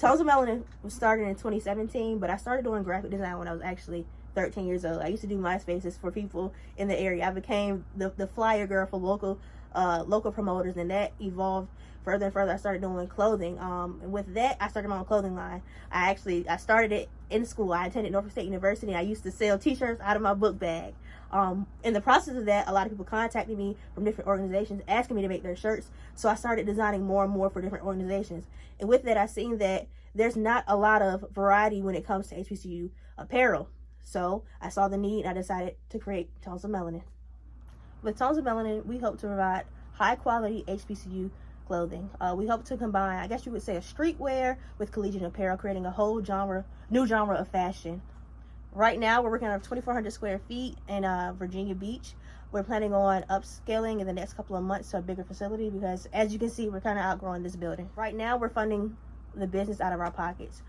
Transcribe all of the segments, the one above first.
Tones of Melanin was started in 2017, but I started doing graphic design when I was actually 13 years old. I used to do MySpaces for people in the area. I became the flyer girl for local promoters, and that evolved further and further. I started doing clothing. And with that, I started my own clothing line. I started it in school. I attended Norfolk State University. I used to sell t-shirts out of my book bag. In the process of that, a lot of people contacted me from different organizations asking me to make their shirts. So I started designing more and more for different organizations. And with that, I seen that there's not a lot of variety when it comes to HBCU apparel. So I saw the need and I decided to create Tones of Melanin. With Tones of Melanin, we hope to provide high quality HBCU clothing. We hope to combine, I guess you would say, a streetwear with collegiate apparel, creating a whole new genre of fashion. Right now, we're working on 2,400 square feet in Virginia Beach. We're planning on upscaling in the next couple of months to a bigger facility because, as you can see, we're kind of outgrowing this building. Right now, we're funding the business out of our pockets.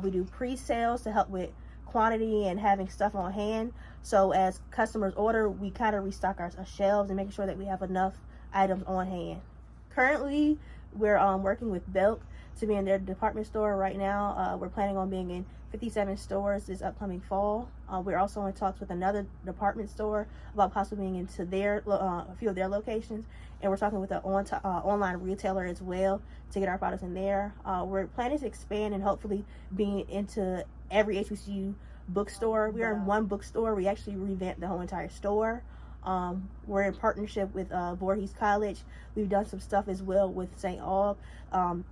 We do pre-sales to help with quantity and having stuff on hand. So as customers order, we kind of restock our shelves and making sure that we have enough items on hand. Currently, we're working with Belk to be in their department store right now. We're planning on being in 57 stores this upcoming fall. We're also in talks with another department store about possibly being into a few of their locations, and we're talking with an online retailer as well to get our products in there. We're planning to expand and hopefully being into every HBCU bookstore. We are in one bookstore. We actually revamped the whole entire store. We're in partnership with Voorhees College. We've done some stuff as well with St. Aug.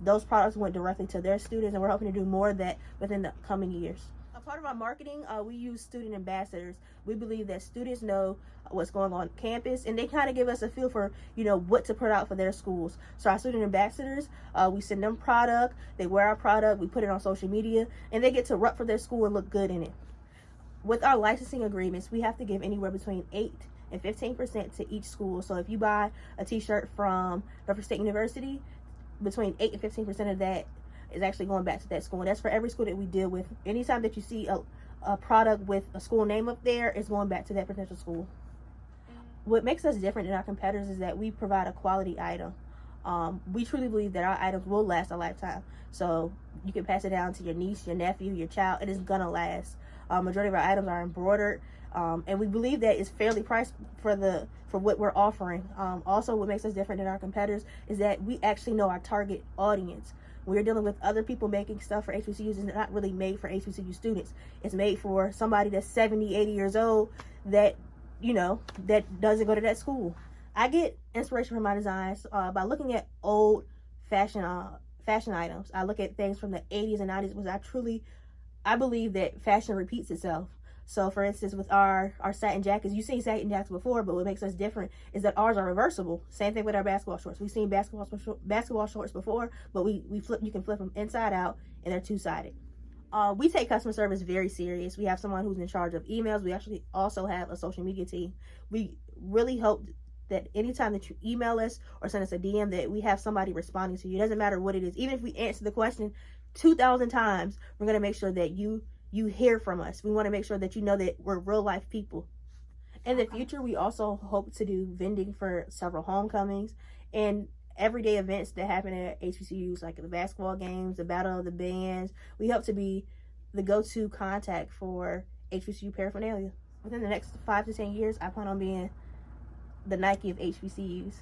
Those products went directly to their students, and we're hoping to do more of that within the coming years. A part of our marketing, we use student ambassadors. We believe that students know what's going on campus, and they kind of give us a feel for, what to put out for their schools. So our student ambassadors, we send them product, they wear our product, we put it on social media, and they get to rep for their school and look good in it. With our licensing agreements, we have to give anywhere between 8 and 15% to each school. So if you buy a t-shirt from Norfolk State University, between 8 and 15% of that is actually going back to that school. And that's for every school that we deal with. Anytime that you see a product with a school name up there, it's going back to that potential school. What makes us different than our competitors is that we provide a quality item. We truly believe that our items will last a lifetime. So you can pass it down to your niece, your nephew, your child. It is gonna last. Majority of our items are embroidered. And we believe that it's fairly priced for what we're offering. Also, what makes us different than our competitors is that we actually know our target audience. We're dealing with other people making stuff for HBCUs. It's not really made for HBCU students. It's made for somebody that's 70, 80 years old that, that doesn't go to that school. I get inspiration from my designs by looking at old fashion items. I look at things from the 80s and 90s because I believe that fashion repeats itself. So for instance, with our satin jackets, you've seen satin jackets before, but what makes us different is that ours are reversible. Same thing with our basketball shorts. We've seen basketball shorts before, but you can flip them inside out and they're two-sided. We take customer service very serious. We have someone who's in charge of emails. We actually also have a social media team. We really hope that anytime that you email us or send us a DM that we have somebody responding to you. It doesn't matter what it is. Even if we answer the question 2,000 times, we're going to make sure that you hear from us. We want to make sure that you know that we're real life people. In the future, we also hope to do vending for several homecomings and everyday events that happen at HBCUs, like the basketball games, the battle of the bands. We hope to be the go-to contact for HBCU paraphernalia. Within the next 5 to 10 years, I plan on being the Nike of HBCUs.